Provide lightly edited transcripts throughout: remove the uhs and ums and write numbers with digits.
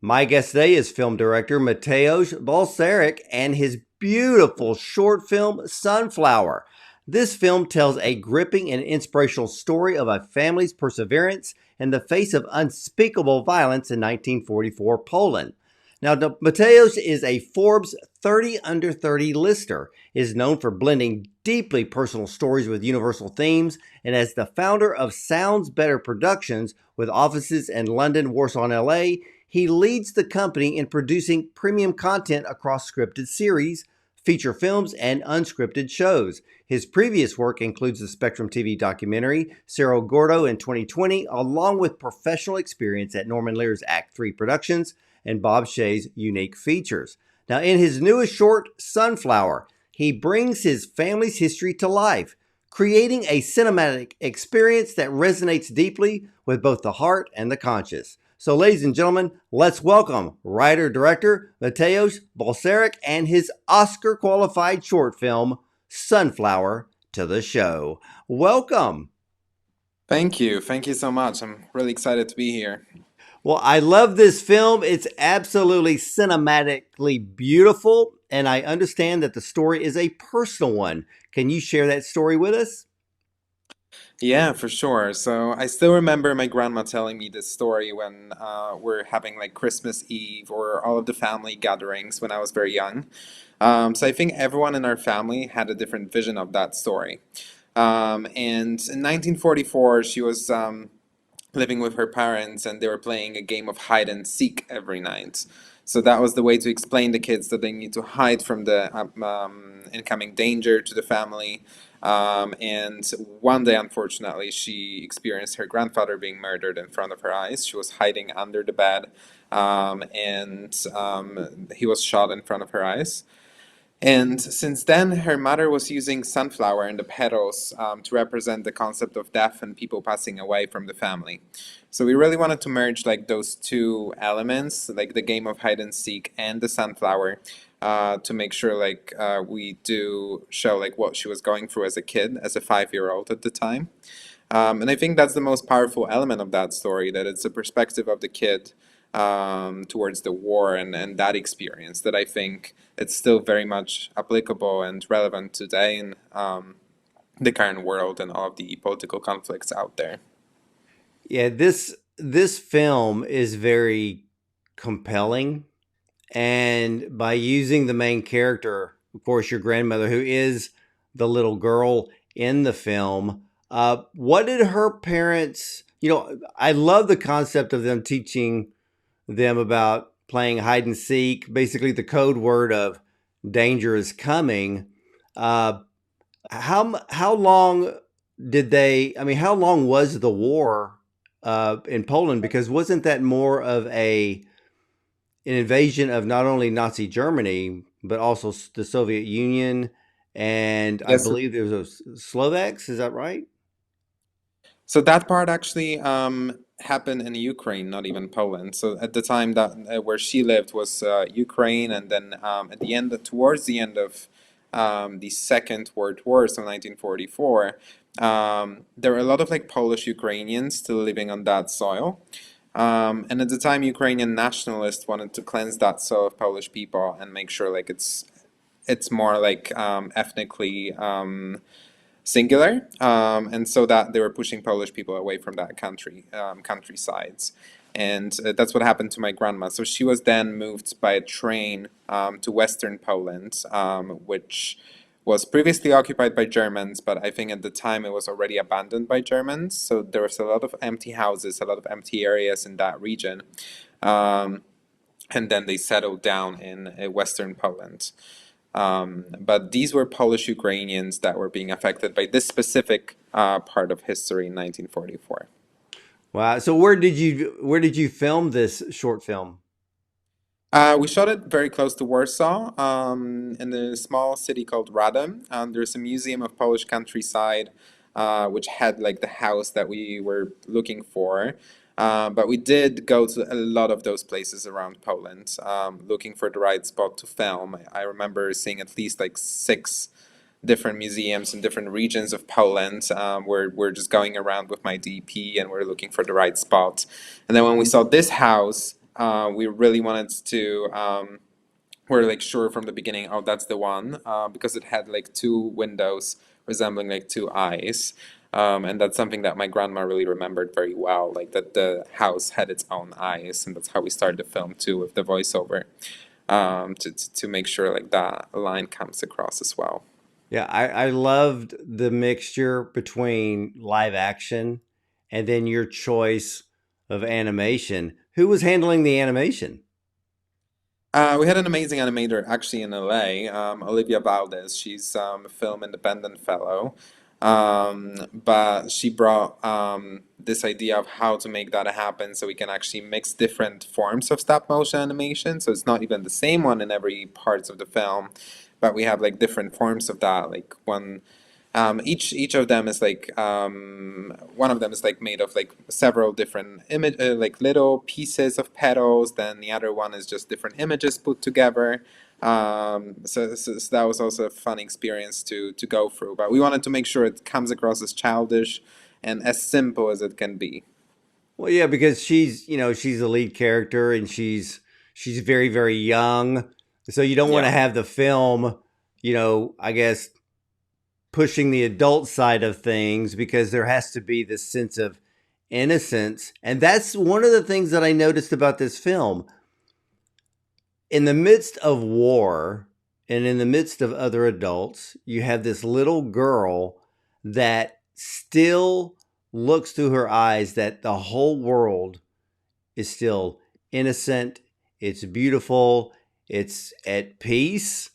My guest today is film director Mateusz Balcerek and his beautiful short film Sunflower. This film tells a gripping and inspirational story of a family's perseverance in the face of unspeakable violence in 1944 Poland. Now, Mateusz is a Forbes 30 under 30 lister, is known for blending deeply personal stories with universal themes, and as the founder of Sounds Better Productions with offices in London, Warsaw, and LA, he leads the company in producing premium content across scripted series, feature films, and unscripted shows. His previous work includes the Spectrum TV documentary Cerro Gordo in 2020, along with professional experience at Norman Lear's Act 3 Productions and Bob Shaye's Unique Features. Now, in his newest short, Sunflower, he brings his family's history to life, creating a cinematic experience that resonates deeply with both the heart and the conscious. So, ladies and gentlemen, let's welcome writer-director Mateusz Balcerek and his Oscar-qualified short film, Sunflower, to the show. Welcome. Thank you. Thank you so much. I'm really excited to be here. Well, I love this film. It's absolutely cinematically beautiful, and I understand that the story is a personal one. Can you share that story with us? Yeah, for sure. So I still remember my grandma telling me this story when we're having like Christmas Eve or all of the family gatherings when I was very young. So I think everyone in our family had a different vision of that story. And in 1944, she was living with her parents and they were playing a game of hide and seek every night. So that was the way to explain the kids that they need to hide from the incoming danger to the family. And one day, unfortunately, she experienced her grandfather being murdered in front of her eyes. She was hiding under the bed, and he was shot in front of her eyes. And since then, her mother was using sunflower and the petals to represent the concept of death and people passing away from the family. So we really wanted to merge like those two elements, like the game of hide and seek and the sunflower, to make sure we do show like what she was going through as a kid, as a 5-year-old at the time. And I think that's the most powerful element of that story, that it's the perspective of the kid towards the war and that experience that I think it's still very much applicable and relevant today in the current world and all of the political conflicts out there. Yeah, this film is very compelling, and by using the main character, of course, your grandmother, who is the little girl in the film, what did her parents? I love the concept of them teaching them about playing hide and seek, basically the code word of danger is coming. Uh, how long did they? I mean, how long was the war in Poland? Because wasn't that more of an invasion of not only Nazi Germany but also the Soviet Union, and I Yes. believe there was a Slovaks. Is that right? So that part actually happened in Ukraine, not even Poland. So at the time that where she lived was Ukraine, and then at the end, towards the end of the Second World War, so 1944, there were a lot of like Polish Ukrainians still living on that soil. And at the time, Ukrainian nationalists wanted to cleanse that soil of Polish people and make sure like it's more like ethnically singular, and so that they were pushing Polish people away from that countrysides. And that's what happened to my grandma. So she was then moved by a train to Western Poland, which was previously occupied by Germans, but I think at the time it was already abandoned by Germans. So there was a lot of empty houses, a lot of empty areas in that region. Um, and then they settled down in Western Poland. But these were Polish Ukrainians that were being affected by this specific part of history in 1944. Wow. So where did you film this short film? We shot it very close to Warsaw, in a small city called Radom. There's a museum of Polish countryside, which had like the house that we were looking for. But we did go to a lot of those places around Poland, looking for the right spot to film. I remember seeing at least like 6 different museums in different regions of Poland. Where we're just going around with my DP and we're looking for the right spot. And then when we saw this house, we really wanted to we're like sure from the beginning, oh, that's the one, because it had like two windows resembling like two eyes. And that's something that my grandma really remembered very well, like that the house had its own eyes, and that's how we started the film too, with the voiceover, to make sure like that line comes across as well. Yeah, I loved the mixture between live action and then your choice of animation. Who was handling the animation? We had an amazing animator actually in LA, Olivia Valdez. She's a film independent fellow, but she brought this idea of how to make that happen so we can actually mix different forms of stop motion animation. So it's not even the same one in every parts of the film, but we have like different forms of that. Like one each of them is like one of them is like made of like several different image like little pieces of petals. Then the other one is just different images put together. So that was also a fun experience to go through. But we wanted to make sure it comes across as childish and as simple as it can be. Well, yeah, because she's the lead character and she's very very young. So you don't want to Yeah. have the film, I guess pushing the adult side of things because there has to be this sense of innocence. And that's one of the things that I noticed about this film. In the midst of war and in the midst of other adults, you have this little girl that still looks through her eyes that the whole world is still innocent, it's beautiful, it's at peace,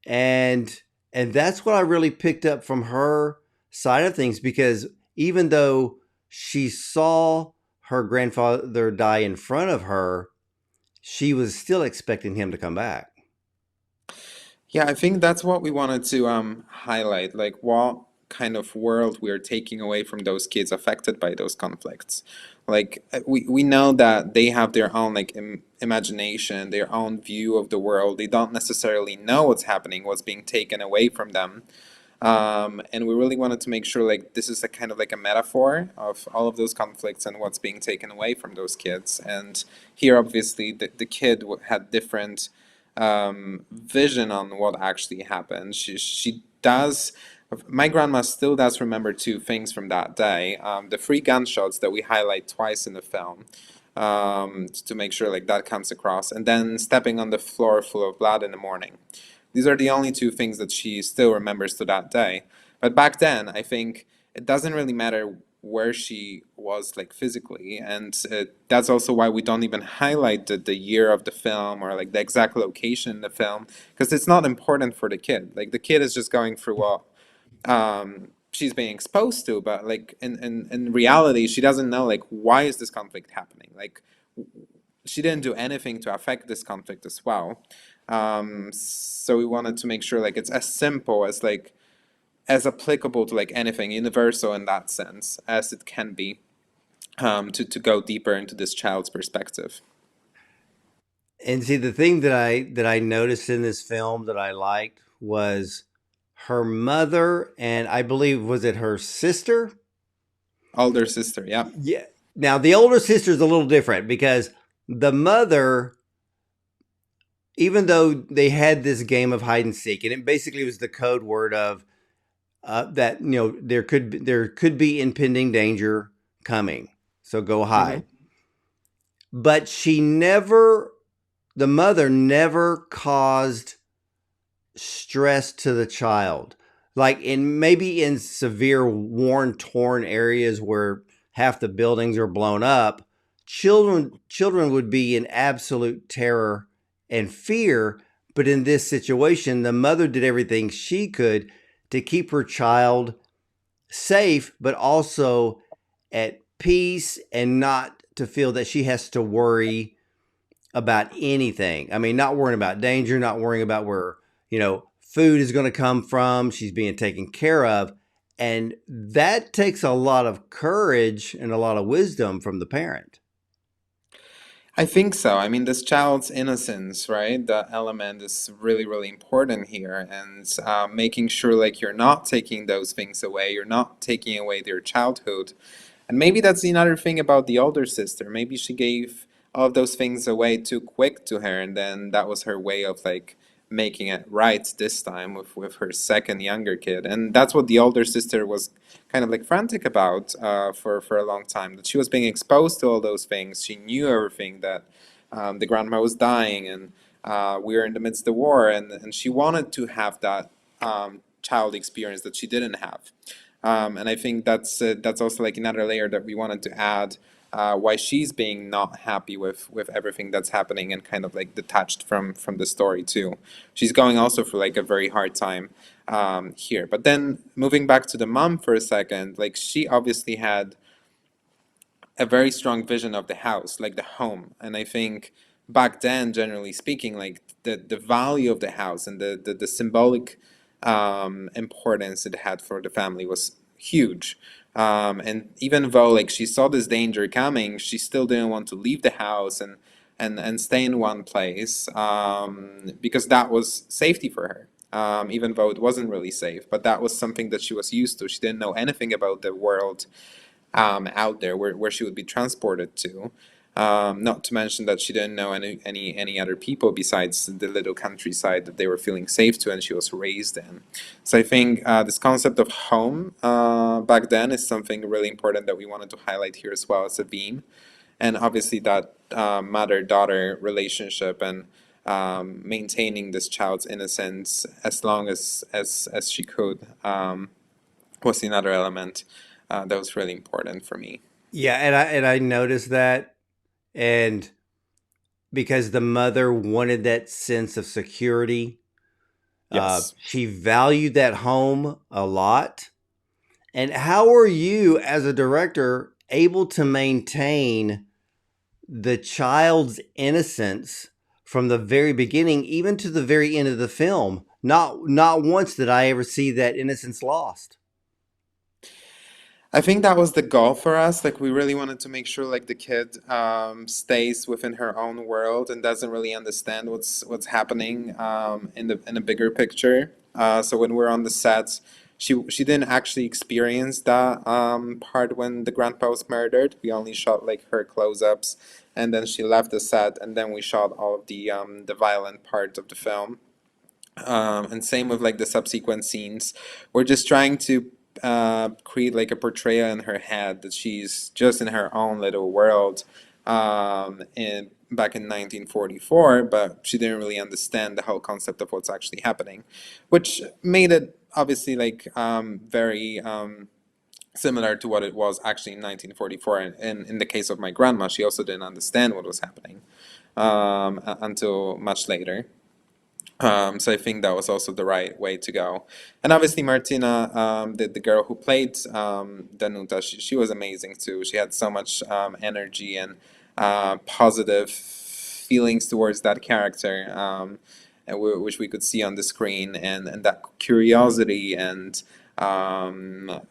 and that's what I really picked up from her side of things because even though she saw her grandfather die in front of her, she was still expecting him to come back. Yeah, I think that's what we wanted to highlight, like what kind of world we're taking away from those kids affected by those conflicts. Like we know that they have their own like imagination, their own view of the world. They don't necessarily know what's happening, what's being taken away from them. And we really wanted to make sure like this is a kind of like a metaphor of all of those conflicts and what's being taken away from those kids. And here, obviously, the kid had different vision on what actually happened. She does. My grandma still does remember two things from that day. The three gunshots that we highlight twice in the film, to make sure like that comes across, and then stepping on the floor full of blood in the morning. These are the only two things that she still remembers to that day. But back then, I think it doesn't really matter where she was like physically, and that's also why we don't even highlight the year of the film or like the exact location in the film, because it's not important for the kid. Like the kid is just going through what she's being exposed to, but like in reality she doesn't know like why is this conflict happening. Like she didn't do anything to affect this conflict as well. So we wanted to make sure like it's as simple as like as applicable to like anything universal in that sense as it can be, to go deeper into this child's perspective. And see, the thing that I noticed in this film that I liked was her mother, and I believe was it her sister? Older sister, yeah. Yeah. Now the older sister is a little different because the mother, even though they had this game of hide and seek, and it basically was the code word of that there could be impending danger coming, so go hide. Mm-hmm. But the mother never caused stress to the child. Like maybe in severe worn torn areas where half the buildings are blown up, children would be in absolute terror and fear, but in this situation the mother did everything she could to keep her child safe but also at peace and not to feel that she has to worry about anything. I mean, not worrying about danger, not worrying about where, food is going to come from. She's being taken care of. And that takes a lot of courage and a lot of wisdom from the parent. I think so. I mean, this child's innocence, right? The element is really, really important here, and making sure like you're not taking those things away, you're not taking away their childhood. And maybe that's another thing about the older sister. Maybe she gave all of those things away too quick to her, and then that was her way of like making it right this time with her second younger kid. And that's what the older sister was kind of like frantic about for a long time, that she was being exposed to all those things. She knew everything, that the grandma was dying, and we were in the midst of the war, and she wanted to have that child experience that she didn't have. And I think that's also like another layer that we wanted to add, why she's being not happy with everything that's happening, and kind of like detached from the story too. She's going also through like a very hard time here. But then moving back to the mom for a second, like she obviously had a very strong vision of the house, like the home. And I think back then, generally speaking, like the value of the house and the symbolic importance it had for the family was huge. And even though like she saw this danger coming, she still didn't want to leave the house and stay in one place, because that was safety for her. Even though it wasn't really safe, but that was something that she was used to. She didn't know anything about the world out there where she would be transported to. Not to mention that she didn't know any other people besides the little countryside that they were feeling safe to, and she was raised in. So I think this concept of home back then is something really important that we wanted to highlight here as well as a theme. And obviously that mother-daughter relationship, and maintaining this child's innocence as long as she could, was another element that was really important for me. Yeah, and I noticed that, and because the mother wanted that sense of security, Yes. she valued that home a lot. And how are you, as a director, able to maintain the child's innocence from the very beginning, even to the very end of the film? Not once did I ever see that innocence lost. I think that was the goal for us. Like we really wanted to make sure like the kid stays within her own world and doesn't really understand what's happening in a bigger picture. So when we're on the sets, she didn't actually experience that part when the grandpa was murdered. We only shot like her close-ups, and then she left the set, and then we shot all of the violent part of the film. And same with like the subsequent scenes. We're just trying to create like a portrayal in her head that she's just in her own little world, in back in 1944, but she didn't really understand the whole concept of what's actually happening, which made it obviously like very similar to what it was actually in 1944. And in the case of my grandma, she also didn't understand what was happening until much later. So I think that was also the right way to go. And obviously Martina, the girl who played Danuta, she was amazing too. She had so much energy and positive feelings towards that character, which we could see on the screen, and that curiosity and um,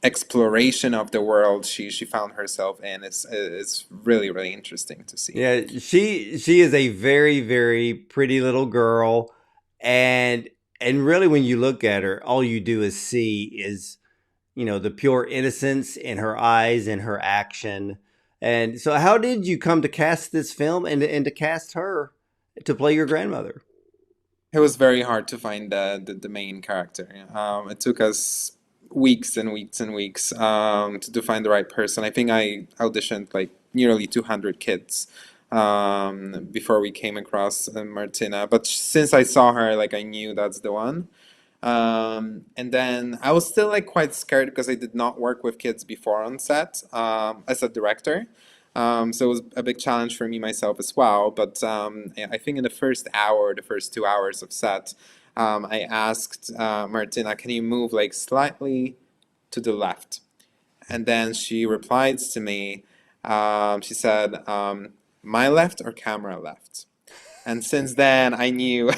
exploration of the world she found herself in is really, really interesting to see. Yeah, she is a very pretty little girl, and really when you look at her, all you do is see is, the pure innocence in her eyes and her action. And so how did you come to cast this film and to cast her to play your grandmother? It was very hard to find the main character. It took us weeks and weeks and weeks to find the right person. I think I auditioned like nearly 200 kids before we came across Martina. But since I saw her, like I knew that's the one. And then I was still like quite scared because I did not work with kids before on set as a director. So it was a big challenge for me myself as well. But I think in the first hour, the first 2 hours of set, I asked Martina, can you move like slightly to the left? And then she replied to me, she said, my left or camera left? And since then, I knew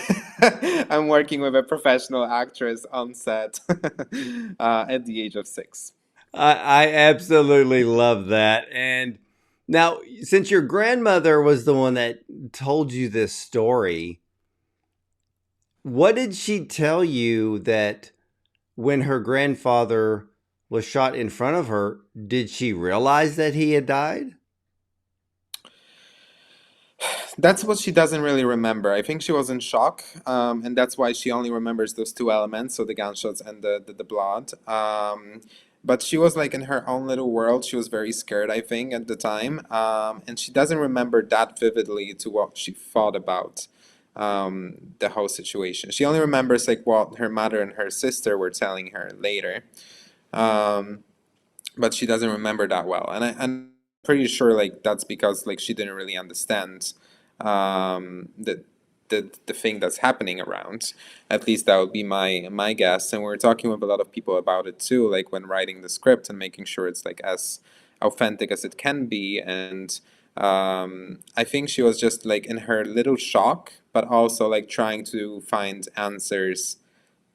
I'm working with a professional actress on set at the age of 6. I absolutely love that. And now, since your grandmother was the one that told you this story, what did she tell you that when her grandfather was shot in front of her, did she realize that he had died? That's what she doesn't really remember. I think she was in shock, and that's why she only remembers those two elements, so the gunshots and the blood. But she was like in her own little world. She was very scared, I think, at the time, and she doesn't remember that vividly to what she thought about the whole situation. She only remembers like what her mother and her sister were telling her later. Um, but she doesn't remember that well, and I'm pretty sure like that's because like she didn't really understand the the thing that's happening around. At least that would be my guess. And we're talking with a lot of people about it too, like when writing the script and making sure it's like as authentic as it can be. And I think she was just like in her little shock, but also like trying to find answers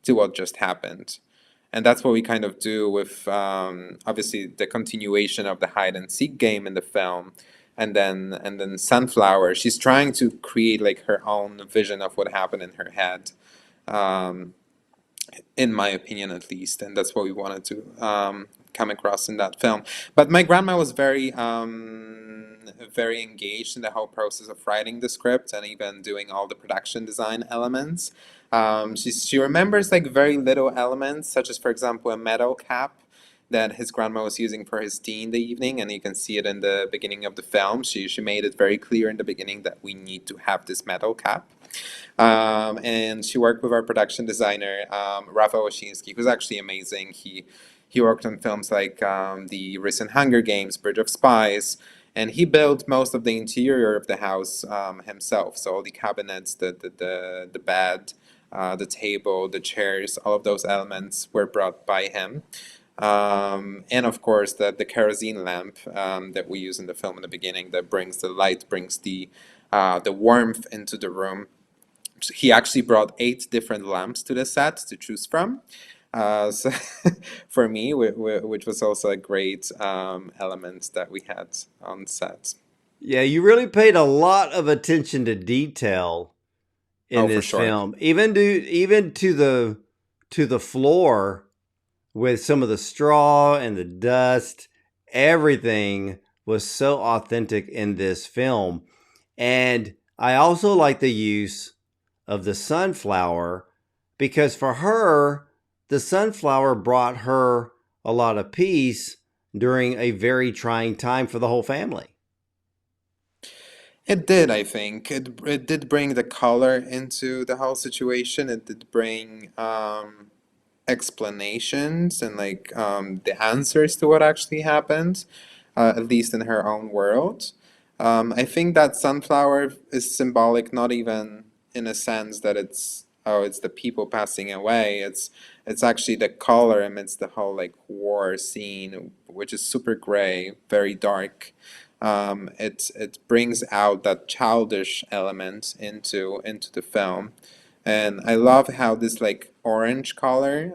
to what just happened. And that's what we kind of do with obviously the continuation of the hide and seek game in the film, and then Sunflower. She's trying to create like her own vision of what happened in her head, um, in my opinion at least, and that's what we wanted to come across in that film. But my grandma was very engaged in the whole process of writing the script and even doing all the production design elements. She remembers like very little elements, such as, for example, a metal cap that his grandma was using for his tea in the evening, and you can see it in the beginning of the film. She made it very clear in the beginning that we need to have this metal cap. And she worked with our production designer, Rafał Osiński, who's actually amazing. He worked on films like the recent Hunger Games, Bridge of Spies, and he built most of the interior of the house himself. So all the cabinets, the bed, the table, the chairs, all of those elements were brought by him. And of course, the kerosene lamp that we use in the film in the beginning that brings the light, brings the warmth into the room. He actually brought 8 different lamps to the set to choose from. So for me, which was also a great element that we had on set. Yeah, you really paid a lot of attention to detail in Oh, for this sure. film, even to the floor with some of the straw and the dust. Everything was so authentic in this film. And I also like the use of the sunflower because for her, the sunflower brought her a lot of peace during a very trying time for the whole family. It did, I think. It did bring the color into the whole situation. It did bring explanations and like the answers to what actually happened, at least in her own world. I think that sunflower is symbolic, not even in a sense that it's oh, it's the people passing away. It's actually the color amidst the whole like war scene, which is super gray, very dark. It brings out that childish element into the film, and I love how this like orange color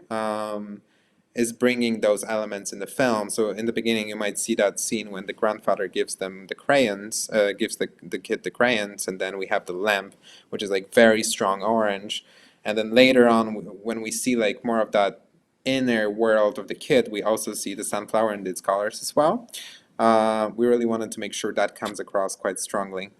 is bringing those elements in the film. So in the beginning, you might see that scene when the grandfather gives them the crayons, gives the kid the crayons, and then we have the lamp, which is like very strong orange. And then later on, when we see like more of that inner world of the kid, we also see the sunflower and its colors as well. We really wanted to make sure that comes across quite strongly.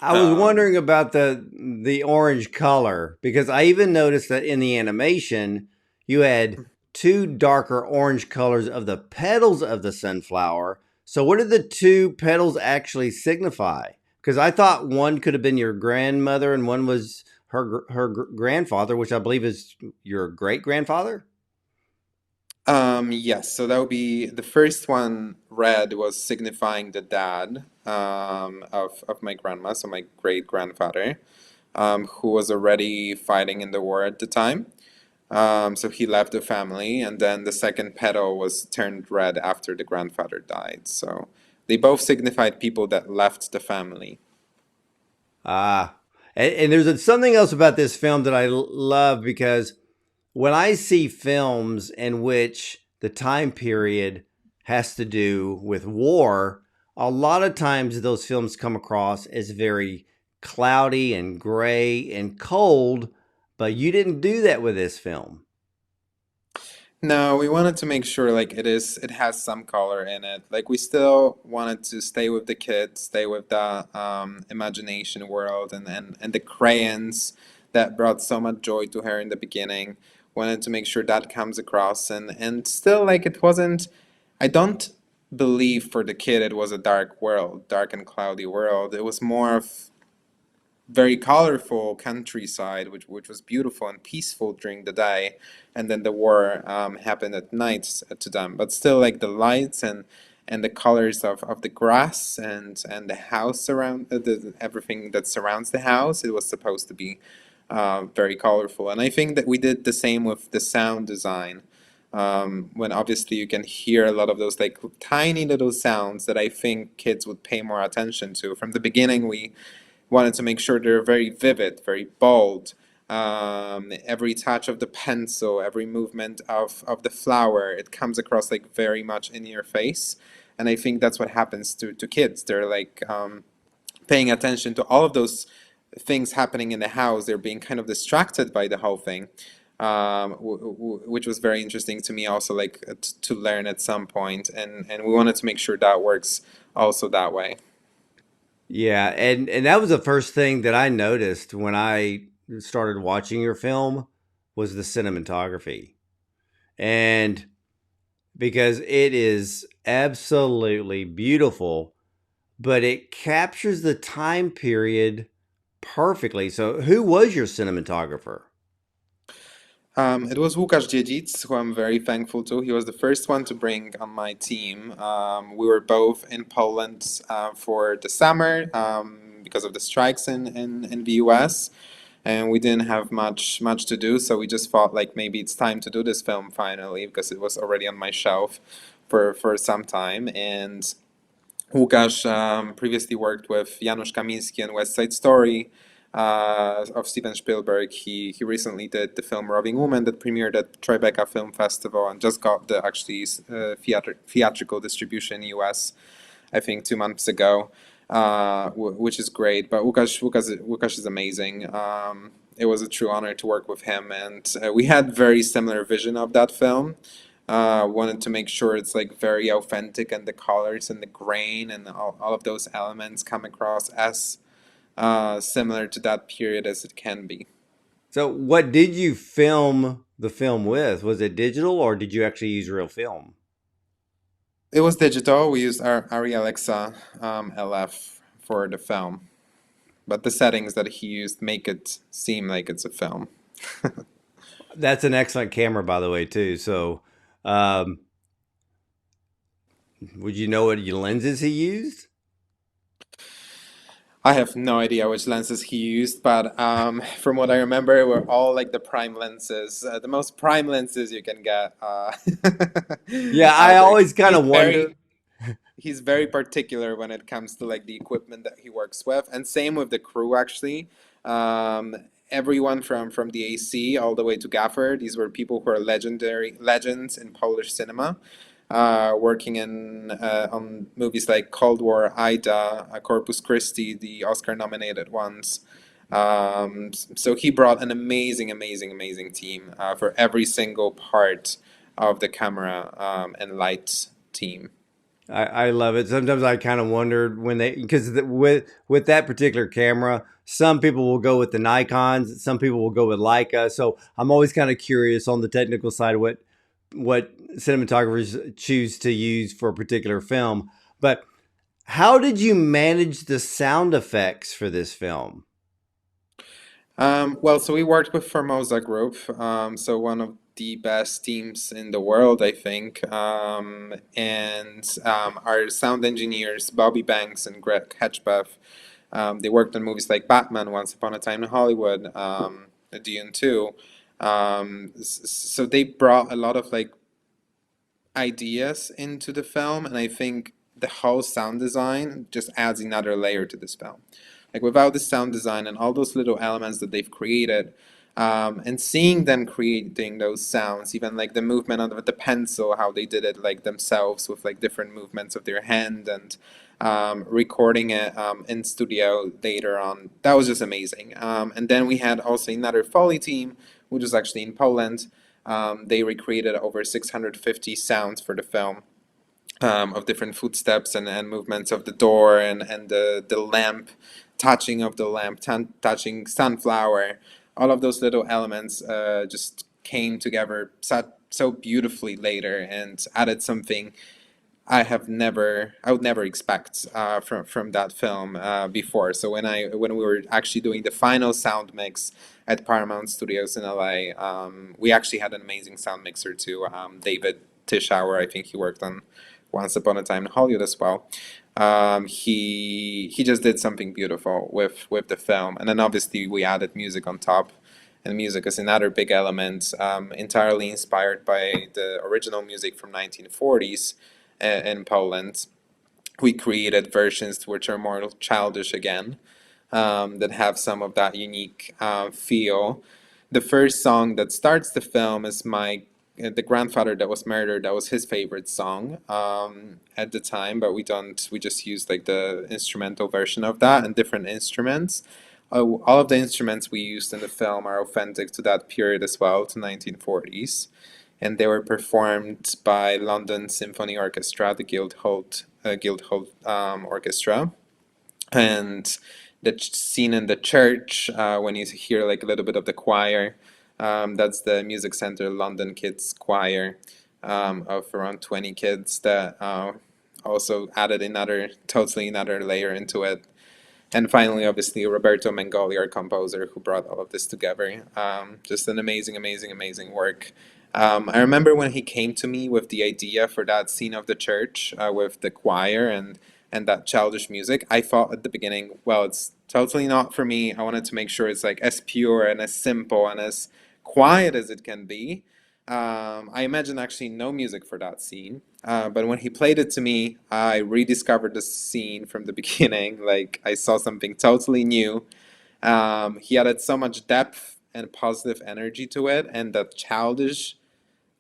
I was Um, wondering about the orange color because I even noticed that in the animation you had two darker orange colors of the petals of the sunflower. So what did the two petals actually signify? Because I thought one could have been your grandmother and one was her grandfather, which I believe is your great grandfather. yes, so that would be the first one. Red was signifying the dad of my grandma, so my great grandfather, who was already fighting in the war at the time. So he left the family, and then the second petal was turned red after the grandfather died. So they both signified people that left the family. Ah, and there's something else about this film that I love because when I see films in which the time period has to do with war, a lot of times those films come across as very cloudy and gray and cold, but you didn't do that with this film. No, we wanted to make sure like it has some color in it. Like we still wanted to stay with the kids, stay with the imagination world and the crayons that brought so much joy to her in the beginning. Wanted to make sure that comes across and still like it wasn't I don't believe for the kid it was a dark world, dark and cloudy world. It was more of very colorful countryside, which was beautiful and peaceful during the day, and then the war happened at night to them. But still, like the lights and the colors of the grass and the house around everything that surrounds the house, it was supposed to be very colorful. And I think that we did the same with the sound design. When obviously you can hear a lot of those like tiny little sounds that I think kids would pay more attention to. From the beginning, we wanted to make sure they're very vivid, very bold. Every touch of the pencil, every movement of the flower, it comes across like very much in your face. And I think that's what happens to kids. They're like paying attention to all of those things happening in the house. They're being kind of distracted by the whole thing, which was very interesting to me also, like to learn at some point. And we wanted to make sure that works also that way. Yeah, and that was the first thing that I noticed when I started watching your film was the cinematography. And because it is absolutely beautiful, but it captures the time period perfectly. So, who was your cinematographer? It was Łukasz Dziedzic, who I'm very thankful to. He was the first one to bring on my team. We were both in Poland for the summer because of the strikes in the US, and we didn't have much to do, so we just thought like maybe it's time to do this film finally because it was already on my shelf for some time. And Łukasz previously worked with Janusz Kaminski on West Side Story of Steven Spielberg. He recently did the film Robbing Woman that premiered at Tribeca Film Festival and just got the actually theatrical distribution in the US, I think 2 months ago, which is great. But Łukasz is amazing. It was a true honor to work with him, and we had very similar vision of that film. Wanted to make sure it's like very authentic and the colors and the grain and all of those elements come across as similar to that period as it can be. So, what did you film the film with? Was it digital or did you actually use real film? It was digital. We used our Arri Alexa LF for the film, but the settings that he used make it seem like it's a film. That's an excellent camera, by the way, too. So, um, would you know what lenses he used? I have no idea which lenses he used, but from what I remember, were all like the prime lenses, the most prime lenses you can get Yeah, I out there. always kind He's of wonder. very he's very particular when it comes to like the equipment that he works with, and same with the crew actually. Um, Everyone from the AC all the way to Gaffer, these were people who are legendary legends in Polish cinema, working in on movies like Cold War, Ida, Corpus Christi, the Oscar-nominated ones. So he brought an amazing team for every single part of the camera and light team. I love it. Sometimes I kind of wondered when they because with that particular camera, some people will go with the Nikons, some people will go with Leica. So I'm always kind of curious on the technical side what cinematographers choose to use for a particular film. But how did you manage the sound effects for this film? Well, so we worked with Formosa Group, so one of the best teams in the world, I think. And our sound engineers, Bobby Banks and Greg Hedgebeth, they worked on movies like Batman, Once Upon a Time in Hollywood, Dune 2. So they brought a lot of like ideas into the film, and I think the whole sound design just adds another layer to this film. Like without the sound design and all those little elements that they've created, and seeing them creating those sounds, even like the movement of the pencil, how they did it like themselves with like different movements of their hand and recording it in studio later on, that was just amazing. And then we had also another Foley team, which was actually in Poland, They recreated over 650 sounds for the film, of different footsteps and movements of the door and the lamp, touching of the lamp, touching sunflower. All of those little elements just came together so beautifully later and added something I would never expect from that film before. So when we were actually doing the final sound mix at Paramount Studios in LA, we actually had an amazing sound mixer too, David Tischauer. I think he worked on Once Upon a Time in Hollywood as well. He just did something beautiful with the film, and then obviously we added music on top. And music is another big element, entirely inspired by the original music from 1940s in Poland. We created versions which are more childish again, that have some of that unique feel. The first song that starts the film is my the grandfather that was murdered. That was his favorite song at the time, but we don't. We just used like the instrumental version of that and different instruments. All of the instruments we used in the film are authentic to that period as well, to 1940s, and they were performed by London Symphony Orchestra, the Guildhall Orchestra, and the scene in the church when you hear like a little bit of the choir. That's the Music Centre London Kids Choir, of around 20 kids that also added totally another layer into it. And finally, obviously, Roberto Mengoli, our composer, who brought all of this together. Just an amazing, amazing, amazing work. I remember when he came to me with the idea for that scene of the church with the choir and that childish music. I thought at the beginning, well, it's totally not for me. I wanted to make sure it's like as pure and as simple and as quiet as it can be. I imagine actually no music for that scene. But when he played it to me, I rediscovered the scene from the beginning. Like I saw something totally new. He added so much depth and positive energy to it, and that childish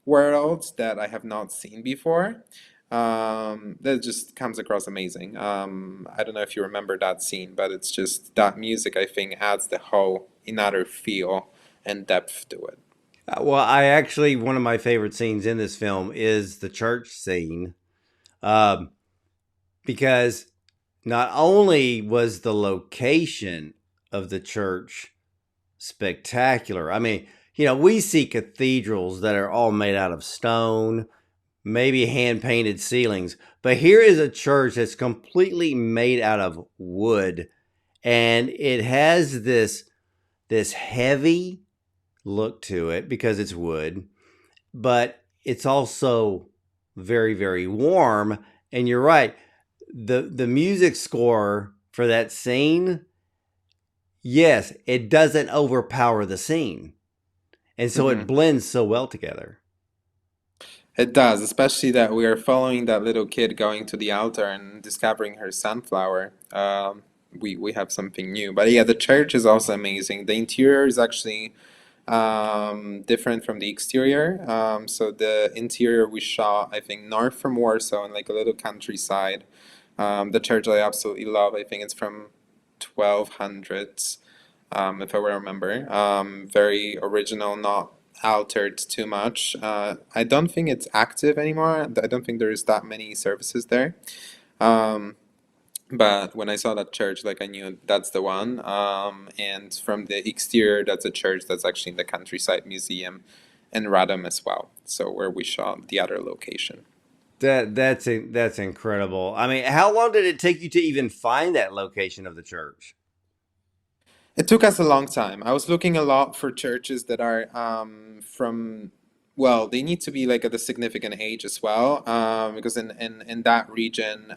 world that I have not seen before. That just comes across amazing. I don't know if you remember that scene, but it's just that music, I think, adds the whole another feel and depth to it. Well, I actually, one of my favorite scenes in this film is the church scene, um, because not only was the location of the church spectacular, I mean, we see cathedrals that are all made out of stone, maybe hand painted ceilings, but here is a church that's completely made out of wood, and it has this heavy look to it because it's wood, but it's also very, very warm. And you're right, the music score for that scene, yes, it doesn't overpower the scene, and so it Hmm. blends so well together. It does, especially that we are following that little kid going to the altar and discovering her sunflower. We have something new, but yeah, the church is also amazing. The interior is actually different from the exterior. So the interior we shot, I think, north from Warsaw in like a little countryside. The church I absolutely love. I think it's from 1200s, if I remember. Very original, not altered too much. I don't think it's active anymore. I don't think there's that many services there. Um, but when I saw that church, like I knew that's the one. And from the exterior, that's a church that's actually in the Countryside Museum in Radom as well. So where we shot the other location. That's incredible. I mean, how long did it take you to even find that location of the church? It took us a long time. I was looking a lot for churches that are well, they need to be like at a significant age as well, because in that region,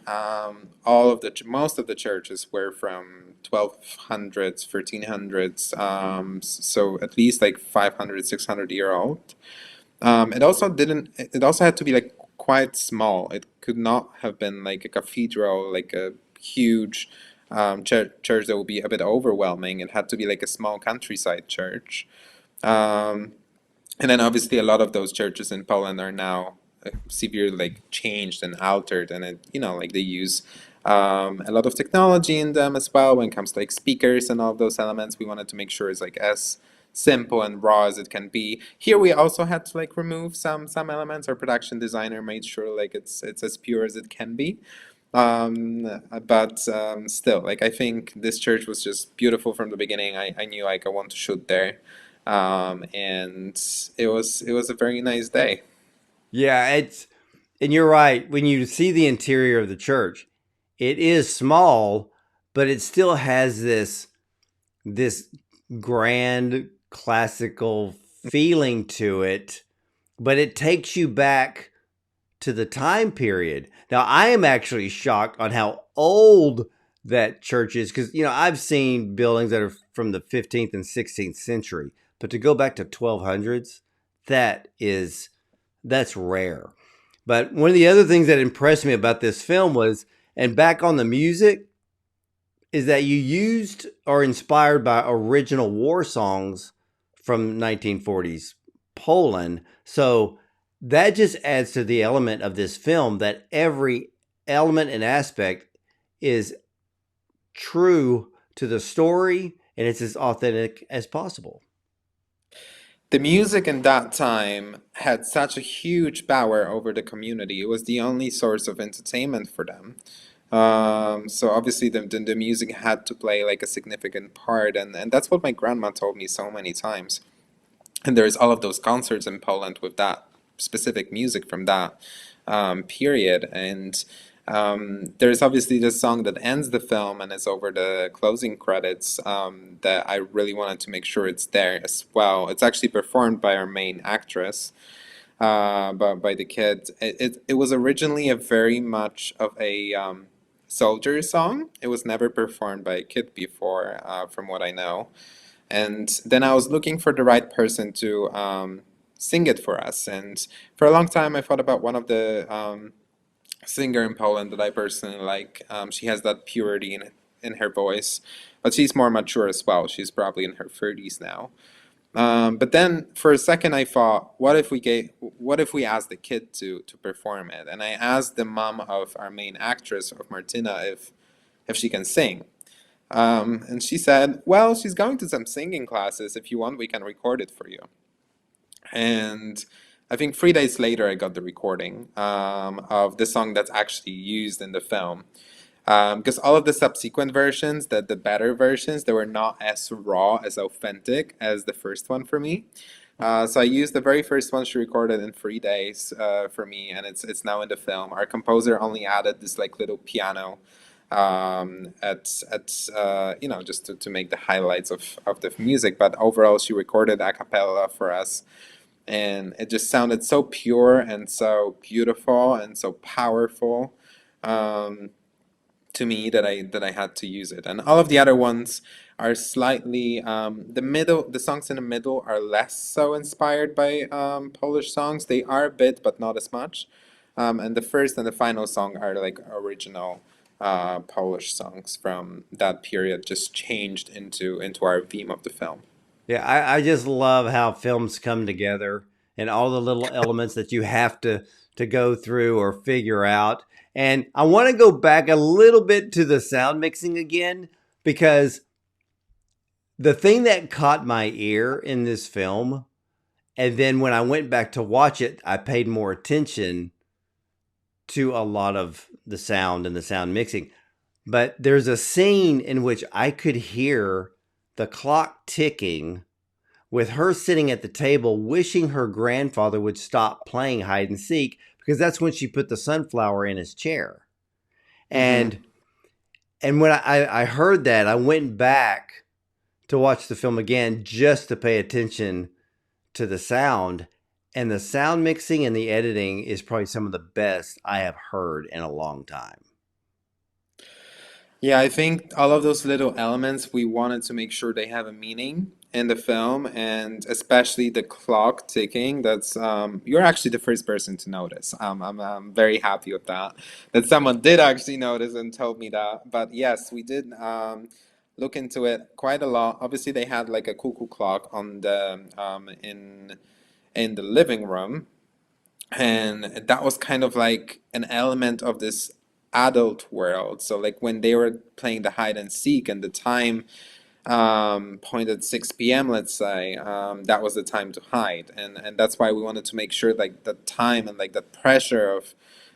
most of the churches were from 1200s, 1300s, so at least like 500, 600 year old. It also had to be like quite small. It could not have been like a cathedral, like a huge church that would be a bit overwhelming. It had to be like a small countryside church. Um, and then obviously a lot of those churches in Poland are now severely like changed and altered, and like they use a lot of technology in them as well when it comes to like speakers and all of those elements. We wanted to make sure it's like as simple and raw as it can be. Here we also had to like remove some elements. Our production designer made sure like it's as pure as it can be. But still, like I think this church was just beautiful from the beginning. I knew like I want to shoot there, and it was a very nice day. Yeah, and you're right. When you see the interior of the church, it is small, but it still has this grand classical feeling to it, but it takes you back to the time period. Now, I am actually shocked on how old that church is because, I've seen buildings that are from the 15th and 16th century, but to go back to 1200s, that is that's rare. But one of the other things that impressed me about this film was, and back on the music, is that you used or inspired by original war songs from 1940s Poland. So that just adds to the element of this film that every element and aspect is true to the story and it's as authentic as possible. The music in that time had such a huge power over the community. It was the only source of entertainment for them. So obviously the music had to play like a significant part, and that's what my grandma told me so many times. And there's all of those concerts in Poland with that specific music from that period. And there's obviously this song that ends the film and is over the closing credits that I really wanted to make sure it's there as well. It's actually performed by our main actress, by the kid. It was originally a very much of a soldier song. It was never performed by a kid before, from what I know. And then I was looking for the right person to sing it for us. And for a long time, I thought about one of the singer in Poland that I personally like. She has that purity in her voice, but she's more mature as well. She's probably in her 30s now. But then for a second I thought, what if we asked the kid to perform it? And I asked the mom of our main actress, of Martina, if she can sing. And she said, well, she's going to some singing classes. If you want, we can record it for you. And I think 3 days later, I got the recording of the song that's actually used in the film. Because all of the subsequent versions, the better versions, they were not as raw, as authentic as the first one for me. So I used the very first one she recorded in 3 days for me, and it's now in the film. Our composer only added this like little piano just to make the highlights of the music. But overall, she recorded a cappella for us, and it just sounded so pure and so beautiful and so powerful. To me that I had to use it. And all of the other ones are slightly the songs in the middle are less so inspired by Polish songs. They are a bit, but not as much. And the first and the final song are like original Polish songs from that period, just changed into our theme of the film. Yeah, I just love how films come together and all the little elements that you have to go through or figure out. And I want to go back a little bit to the sound mixing again because the thing that caught my ear in this film, and then when I went back to watch it, I paid more attention to a lot of the sound and the sound mixing. But there's a scene in which I could hear the clock ticking with her sitting at the table wishing her grandfather would stop playing hide and seek because that's when she put the sunflower in his chair. Mm-hmm. And when I heard that, I went back to watch the film again just to pay attention to the sound. And the sound mixing and the editing is probably some of the best I have heard in a long time. Yeah, I think all of those little elements, we wanted to make sure they have a meaning in the film, and especially the clock ticking. That's you're actually the first person to notice. I'm very happy with that. That someone did actually notice and told me that. But yes, we did look into it quite a lot. Obviously, they had like a cuckoo clock on the in the living room, and that was kind of like an element of this adult world. So like when they were playing the hide and seek and the time point at 6 p.m., let's say, that was the time to hide. And that's why we wanted to make sure like the time and like the pressure of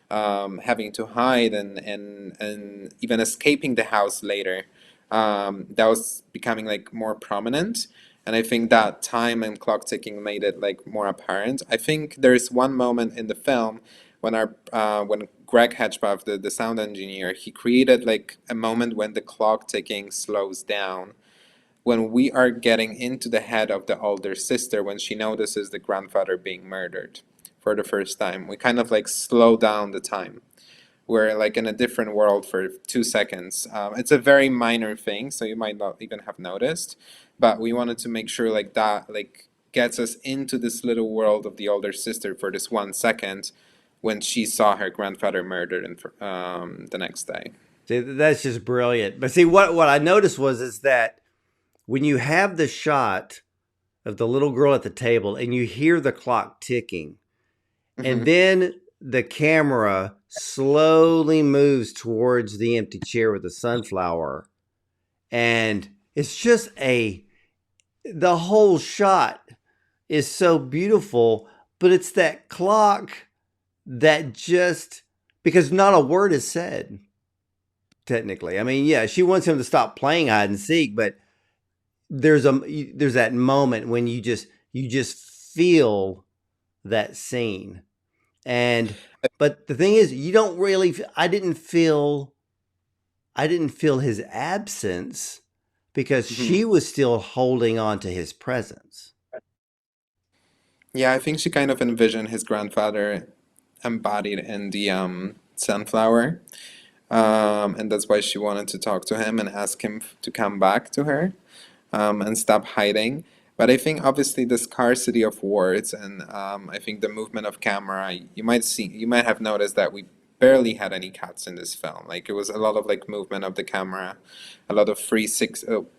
having to hide and even escaping the house later, that was becoming like more prominent. And I think that time and clock ticking made it like more apparent. I think there's one moment in the film when Greg Hedgepath, the sound engineer, he created like a moment when the clock ticking slows down, when we are getting into the head of the older sister when she notices the grandfather being murdered for the first time. We kind of like slow down the time. We're like in a different world for 2 seconds. It's a very minor thing, so you might not even have noticed, but we wanted to make sure like that like gets us into this little world of the older sister for this 1 second when she saw her grandfather murdered the next day. See, that's just brilliant. But see, what I noticed was is that when you have the shot of the little girl at the table and you hear the clock ticking, and Mm-hmm. then the camera slowly moves towards the empty chair with the sunflower, and it's just the whole shot is so beautiful, but it's that clock that just, because not a word is said technically. I mean, yeah, she wants him to stop playing hide and seek, but there's that moment when you just feel that scene. And but the thing is, you don't really I didn't feel his absence because Mm-hmm. she was still holding on to his presence. Yeah, I think she kind of envisioned his grandfather embodied in the sunflower, and that's why she wanted to talk to him and ask him to come back to her, and stop hiding. But I think obviously the scarcity of words and I think the movement of camera, you might have noticed that we barely had any cuts in this film. Like it was a lot of like movement of the camera, a lot of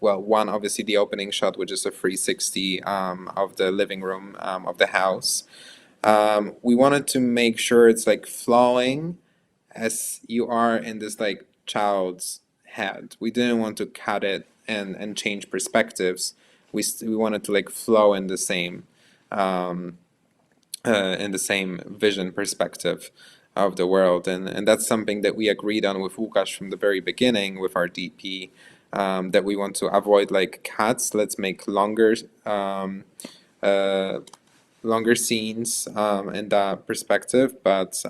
one obviously the opening shot, which is a 360 of the living room of the house. We wanted to make sure it's like flowing as you are in this like child's head. We didn't want to cut it and change perspectives. We wanted to like flow um, in the same vision perspective of the world, and that's something that we agreed on with Łukasz from the very beginning with our DP. That we want to avoid like cuts. Let's make uh, longer scenes in that perspective, but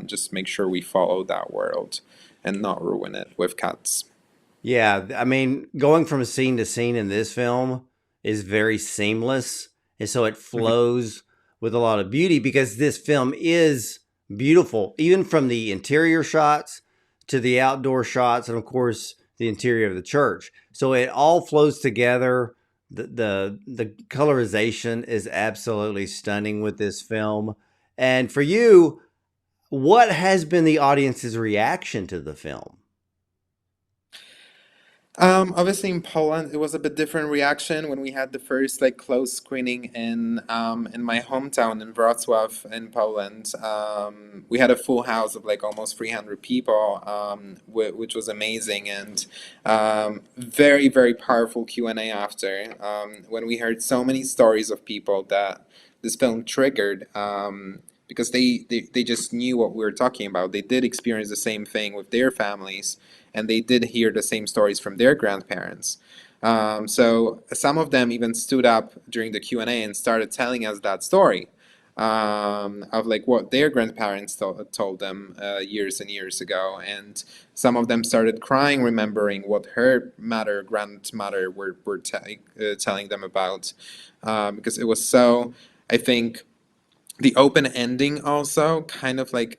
just make sure we follow that world and not ruin it with cuts. Yeah, I mean, going from scene to scene in this film is very seamless, and so it Mhm. flows with a lot of beauty because this film is beautiful, even from the interior shots to the outdoor shots, and of course the interior of the church. So it all flows together. The colorization is absolutely stunning with this film. And for you, what has been the audience's reaction to the film? Obviously in Poland it was a bit different reaction when we had the first like close screening in my hometown in Wrocław in Poland. We had a full house of like almost 300 people, which was amazing, and very very powerful Q&A after, when we heard so many stories of people that this film triggered. Because they just knew what we were talking about. They did experience the same thing with their families, and they did hear the same stories from their grandparents. So some of them even stood up during the Q&A and started telling us that story, of like what their grandparents told them years and years ago. And some of them started crying, remembering what her mother, grandmother were telling them about, because it was so, I think, the open ending also kind of like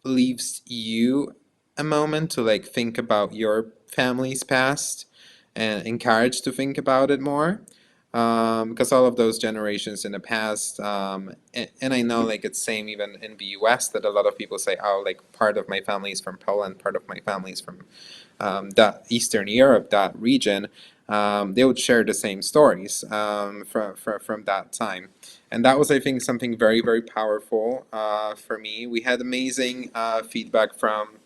leaves you a moment to like think about your family's past and encouraged to think about it more, because all of those generations in the past, and I know like it's same even in the US that a lot of people say, oh, like part of my family is from Poland, part of my family is from that Eastern Europe, that region. They would share the same stories from that time. And that was, I think, something very, very powerful for me. We had amazing feedback from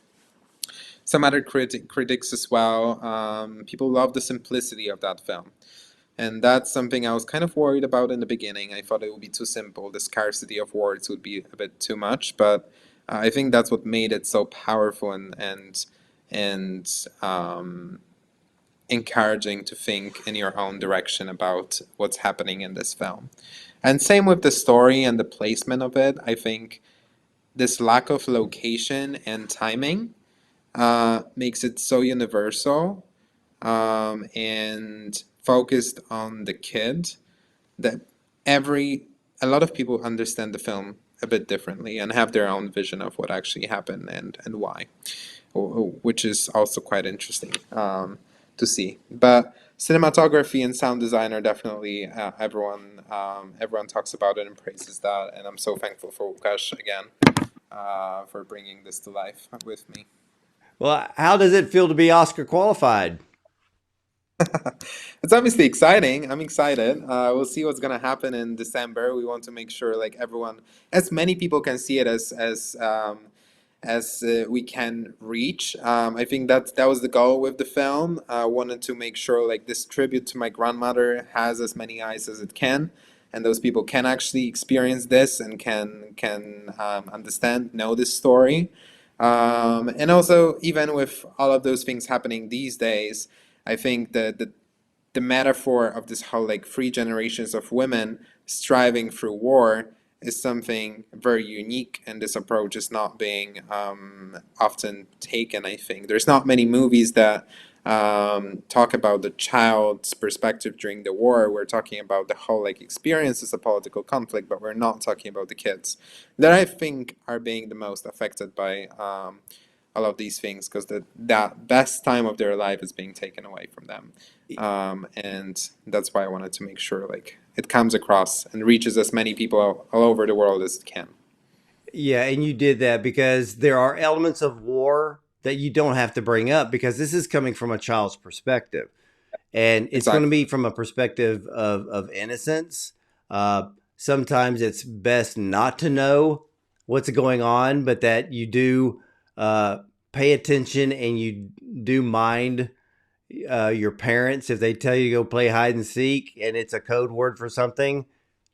some other critics as well. People love the simplicity of that film. And that's something I was kind of worried about in the beginning. I thought it would be too simple. The scarcity of words would be a bit too much, but I think that's what made it so powerful and encouraging to think in your own direction about what's happening in this film. And same with the story and the placement of it. I think this lack of location and timing makes it so universal and focused on the kid that every a lot of people understand the film a bit differently and have their own vision of what actually happened and why, which is also quite interesting to see. But cinematography and sound design are definitely everyone talks about it and praises that, and I'm so thankful for Łukasz again for bringing this to life with me. Well, how does it feel to be Oscar qualified? It's obviously exciting. I'm excited. We'll see what's gonna happen in December. We want to make sure like everyone, as many people can see it as we can reach. I think that was the goal with the film. I wanted to make sure like this tribute to my grandmother has as many eyes as it can, and those people can actually experience this and can understand, know this story. And also, even with all of those things happening these days, I think the metaphor of this whole like three generations of women striving through war is something very unique, and this approach is not being often taken. I think there's not many movies that talk about the child's perspective during the war. We're talking about the whole like experience as a political conflict, but we're not talking about the kids that I think are being the most affected by all of these things, because that best time of their life is being taken away from them. And that's why I wanted to make sure like it comes across and reaches as many people all over the world as it can. Yeah, and you did that because there are elements of war that you don't have to bring up because this is coming from a child's perspective. And it's going to Exactly. be from a perspective of innocence. Sometimes it's best not to know what's going on, but that you do pay attention and you do mind your parents. If they tell you to go play hide and seek and it's a code word for something,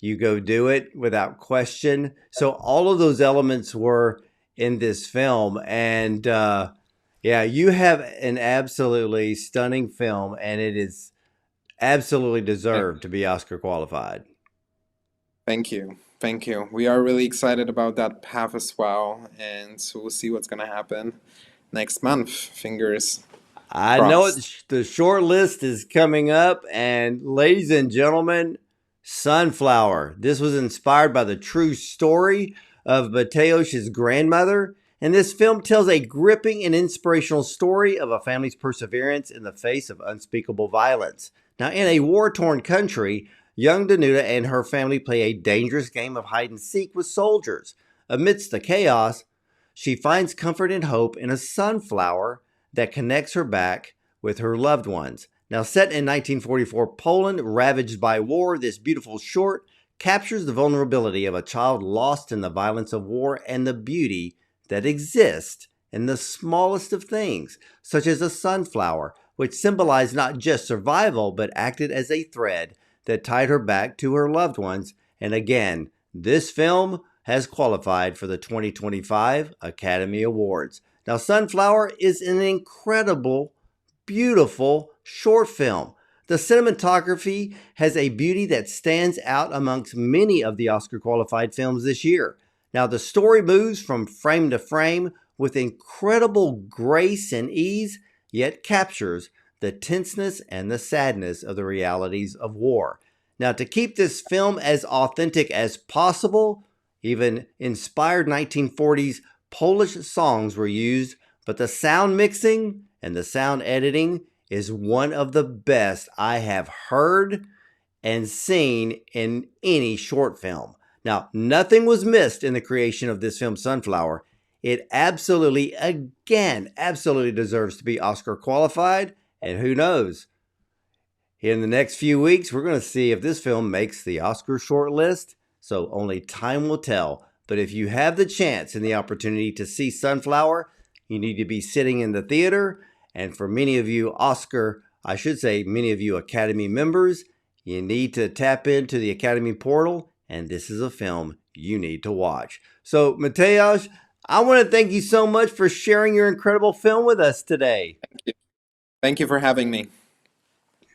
you go do it without question. So all of those elements were in this film. And yeah, you have an absolutely stunning film, and it is absolutely Thank deserved to be Oscar qualified. thank you. Thank you. We are really excited about that path as well, and so we'll see what's gonna happen next month. Fingers I know crossed. the short list is coming up, and ladies and gentlemen, Sunflower. This was inspired by the true story of Mateusz's grandmother, and this film tells a gripping and inspirational story of a family's perseverance in the face of unspeakable violence. Now, in a war-torn country, young Danuta and her family play a dangerous game of hide and seek with soldiers. Amidst the chaos, she finds comfort and hope in a sunflower that connects her back with her loved ones. Now, set in 1944 Poland, ravaged by war, this beautiful short captures the vulnerability of a child lost in the violence of war and the beauty that exists in the smallest of things, such as a sunflower, which symbolized not just survival, but acted as a thread that tied her back to her loved ones. And again, this film has qualified for the 2025 Academy Awards. Now, Sunflower is an incredible, beautiful short film. The cinematography has a beauty that stands out amongst many of the Oscar qualified films this year. Now, the story moves from frame to frame with incredible grace and ease, yet captures the tenseness and the sadness of the realities of war. Now, to keep this film as authentic as possible, even inspired 1940s Polish songs were used, but the sound mixing and the sound editing is one of the best I have heard and seen in any short film. Now, nothing was missed in the creation of this film, Sunflower. It absolutely, again, absolutely deserves to be Oscar qualified. And who knows? In the next few weeks, we're going to see if this film makes the Oscar shortlist. So only time will tell. But if you have the chance and the opportunity to see Sunflower, you need to be sitting in the theater. And for many of you many of you Academy members, you need to tap into the Academy portal, and this is a film you need to watch. So, Mateusz, I want to thank you so much for sharing your incredible film with us today. Thank you for having me.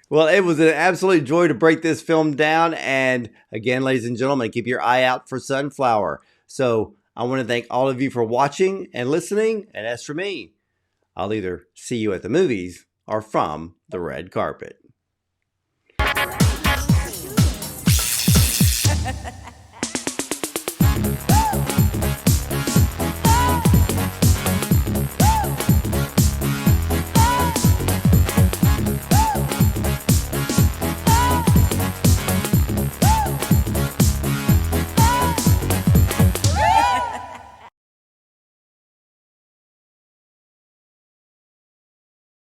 Well, it was an absolute joy to break this film down. And again, ladies and gentlemen, keep your eye out for Sunflower. So I want to thank all of you for watching and listening. And as for me, I'll either see you at the movies or from the red carpet.